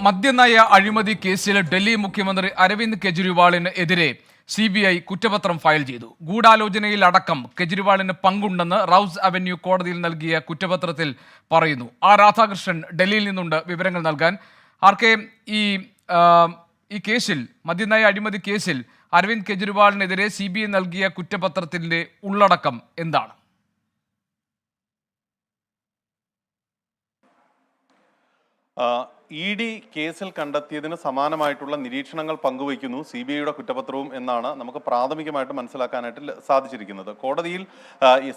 മദ്യനയ അഴിമതി കേസിൽ ഡൽഹി മുഖ്യമന്ത്രി അരവിന്ദ് കെജ്രിവാളിന് എതിരെ CBI കുറ്റപത്രം ഫയൽ ചെയ്തു. ഗൂഢാലോചനയിൽ അടക്കം കെജ്രിവാളിന് പങ്കുണ്ടെന്ന് റൌസ് അവന്യൂ കോടതിയിൽ നൽകിയ കുറ്റപത്രത്തിൽ പറയുന്നു. രാധാകൃഷ്ണൻ ഡൽഹിയിൽ നിന്നുണ്ട് വിവരങ്ങൾ നൽകാൻ. ആർക്കെ, ഈ കേസിൽ, മദ്യനയ അഴിമതി കേസിൽ അരവിന്ദ് കെജ്രിവാളിനെതിരെ CBI നൽകിയ കുറ്റപത്രത്തിന്റെ ഉള്ളടക്കം എന്താണ്? ED കേസിൽ കണ്ടെത്തിയതിന് സമാനമായിട്ടുള്ള നിരീക്ഷണങ്ങൾ പങ്കുവയ്ക്കുന്നു CBIയുടെ കുറ്റപത്രവും എന്നാണ് നമുക്ക് പ്രാഥമികമായിട്ട് മനസ്സിലാക്കാനായിട്ട് സാധിച്ചിരിക്കുന്നത്. കോടതിയിൽ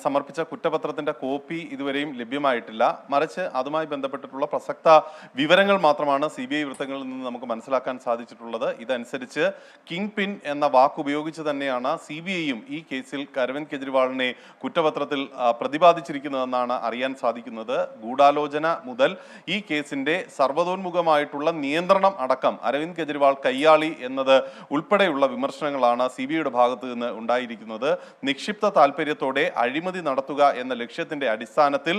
സമർപ്പിച്ച കുറ്റപത്രത്തിന്റെ കോപ്പി ഇതുവരെയും ലഭ്യമായിട്ടില്ല. മറിച്ച് അതുമായി ബന്ധപ്പെട്ടിട്ടുള്ള പ്രസക്ത വിവരങ്ങൾ മാത്രമാണ് CBI വൃത്തങ്ങളിൽ നിന്ന് നമുക്ക് മനസ്സിലാക്കാൻ സാധിച്ചിട്ടുള്ളത്. ഇതനുസരിച്ച് കിങ് പിൻ എന്ന വാക്ക് ഉപയോഗിച്ച് തന്നെയാണ് CBIയും ഈ കേസിൽ അരവിന്ദ് കെജ്രിവാളിനെ കുറ്റപത്രത്തിൽ പ്രതിപാദിച്ചിരിക്കുന്നതെന്നാണ് അറിയാൻ സാധിക്കുന്നത്. ഗൂഢാലോചന മുതൽ ഈ കേസിന്റെ സർവ്വതോന്മുഖമായിട്ടുള്ള നിയന്ത്രണം അടക്കം അരവിന്ദ് കെജ്രിവാൾ കയ്യാളി എന്നത് ഉൾപ്പെടെയുള്ള വിമർശനങ്ങളാണ് CBIയുടെ ഭാഗത്ത് നിന്ന് ഉണ്ടായിരിക്കുന്നത്. നിക്ഷിപ്ത താല്പര്യത്തോടെ അഴിമതി നടത്തുക എന്ന ലക്ഷ്യത്തിന്റെ അടിസ്ഥാനത്തിൽ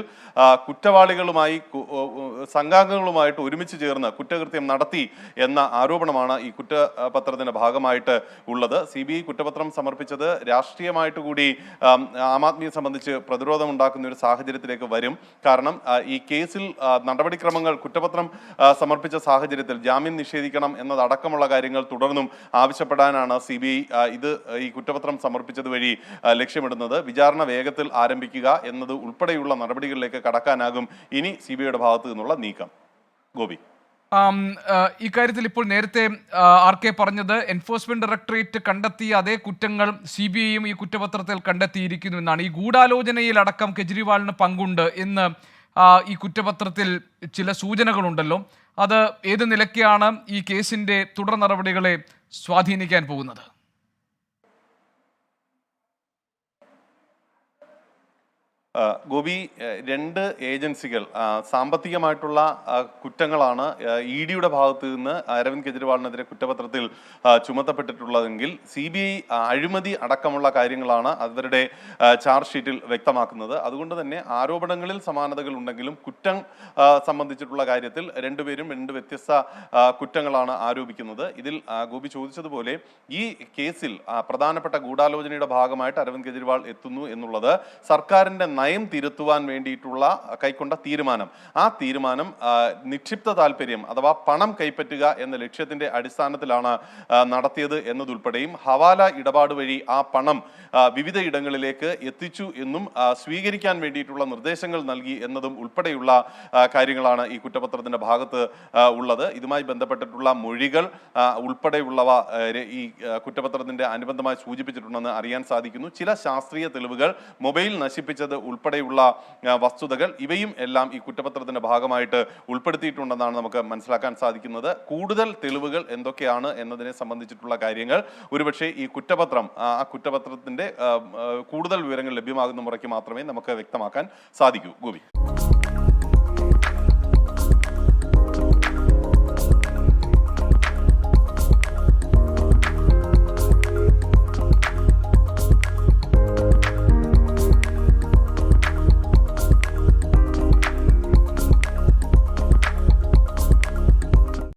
കുറ്റവാളികളുമായി സംഘാംഗങ്ങളുമായിട്ട് ഒരുമിച്ച് ചേർന്ന് കുറ്റകൃത്യം നടത്തി എന്ന ആരോപണമാണ് ഈ കുറ്റപത്രത്തിന്റെ ഭാഗമായിട്ട് ഉള്ളത്. CBI കുറ്റപത്രം സമർപ്പിച്ചത് രാഷ്ട്രീയമായിട്ട് കൂടി ആം ആദ്മിയെ സംബന്ധിച്ച് പ്രതിരോധം ഉണ്ടാക്കുന്ന ഒരു സാഹചര്യത്തിലേക്ക് വരും. കാരണം ഈ കേസിൽ നടപടിക്രമങ്ങൾ കുറ്റപത്രം സമർപ്പിച്ച സാഹചര്യത്തിൽ ജാമ്യം നിഷേധിക്കണം എന്നതടക്കമുള്ള കാര്യങ്ങൾ തുടർന്നും ആവശ്യപ്പെടാനാണ് CBI ഈ കുറ്റപത്രം സമർപ്പിച്ചത് വഴി ലക്ഷ്യമിടുന്നത്. വിചാരണ വേഗത്തിൽ ആരംഭിക്കുക എന്നത് ഉൾപ്പെടെയുള്ള നടപടികളിലേക്ക് കടക്കാനാകും ഇനി CBIയുടെ ഭാഗത്തു നിന്നുള്ള നീക്കം. ഗോപി, ഇക്കാര്യത്തിൽ ഇപ്പോൾ നേരത്തെ RK പറഞ്ഞത് എൻഫോഴ്സ്മെന്റ് ഡയറക്ടറേറ്റ് കണ്ടെത്തിയ അതേ കുറ്റങ്ങൾ CBIയും ഈ കുറ്റപത്രത്തിൽ കണ്ടെത്തിയിരിക്കുന്നു എന്നാണ്. ഈ ഗൂഢാലോചനയിൽ അടക്കം കെജ്രിവാളിന് പങ്കുണ്ട് എന്ന് ഈ കുറ്റപത്രത്തിൽ ചില സൂചനകളുണ്ടല്ലോ. അത് ഏത് നിലയ്ക്കാണ് ഈ കേസിന്റെ തുടർ നടപടികളെ സ്വാധീനിക്കാൻ പോകുന്നത്? ഗോപി, രണ്ട് ഏജൻസികൾ സാമ്പത്തികമായിട്ടുള്ള കുറ്റങ്ങളാണ് EDയുടെ ഭാഗത്ത് നിന്ന് അരവിന്ദ് കെജ്രിവാളിനെതിരെ കുറ്റപത്രത്തിൽ ചുമത്തപ്പെട്ടിട്ടുള്ളതെങ്കിൽ CBI അഴിമതി അടക്കമുള്ള കാര്യങ്ങളാണ് അവരുടെ ചാർജ് ഷീറ്റിൽ വ്യക്തമാക്കുന്നത്. അതുകൊണ്ട് തന്നെ ആരോപണങ്ങളിൽ സമാനതകൾ ഉണ്ടെങ്കിലും കുറ്റം സംബന്ധിച്ചിട്ടുള്ള കാര്യത്തിൽ രണ്ടുപേരും രണ്ട് വ്യത്യസ്ത കുറ്റങ്ങളാണ് ആരോപിക്കുന്നത്. ഇതിൽ ഗോപി ചോദിച്ചതുപോലെ ഈ കേസിൽ പ്രധാനപ്പെട്ട ഗൂഢാലോചനയുടെ ഭാഗമായിട്ട് അരവിന്ദ് കെജ്രിവാൾ എത്തുന്നു എന്നുള്ളത് സർക്കാരിന്റെ നയം തിരുത്തുവാൻ വേണ്ടിയിട്ടുള്ള കൈക്കൊണ്ട തീരുമാനം. ആ തീരുമാനം നിക്ഷിപ്ത താല്പര്യം അഥവാ പണം കൈപ്പറ്റുക എന്ന ലക്ഷ്യത്തിന്റെ അടിസ്ഥാനത്തിലാണ് നടത്തിയത് എന്നതുൾപ്പെടെയും ഹവാല ഇടപാട് വഴി ആ പണം വിവിധ ഇടങ്ങളിലേക്ക് എത്തിച്ചു എന്നും സ്വീകരിക്കാൻ വേണ്ടിയിട്ടുള്ള നിർദ്ദേശങ്ങൾ നൽകി എന്നതും ഉൾപ്പെടെയുള്ള കാര്യങ്ങളാണ് ഈ കുറ്റപത്രത്തിന്റെ ഭാഗത്ത് ഉള്ളത്. ഇതുമായി ബന്ധപ്പെട്ടിട്ടുള്ള മൊഴികൾ ഉൾപ്പെടെയുള്ളവ ഈ കുറ്റപത്രത്തിന്റെ അനുബന്ധമായി സൂചിപ്പിച്ചിട്ടുണ്ടെന്ന് അറിയാൻ സാധിക്കുന്നു. ചില ശാസ്ത്രീയ തെളിവുകൾ, മൊബൈൽ നശിപ്പിച്ചത് ഉൾപ്പെടെയുള്ള വസ്തുതകൾ, ഇവയും എല്ലാം ഈ കുറ്റപത്രത്തിന്റെ ഭാഗമായിട്ട് ഉൾപ്പെടുത്തിയിട്ടുണ്ടെന്നാണ് നമുക്ക് മനസ്സിലാക്കാൻ സാധിക്കുന്നത്. കൂടുതൽ തെളിവുകൾ എന്തൊക്കെയാണ് എന്നതിനെ സംബന്ധിച്ചിട്ടുള്ള കാര്യങ്ങൾ ഒരുപക്ഷെ ഈ കുറ്റപത്രം ആ കുറ്റപത്രത്തിന്റെ കൂടുതൽ വിവരങ്ങൾ ലഭ്യമാകുന്ന മുറയ്ക്ക് മാത്രമേ നമുക്ക് വ്യക്തമാക്കാൻ സാധിക്കൂ. ഗോപി.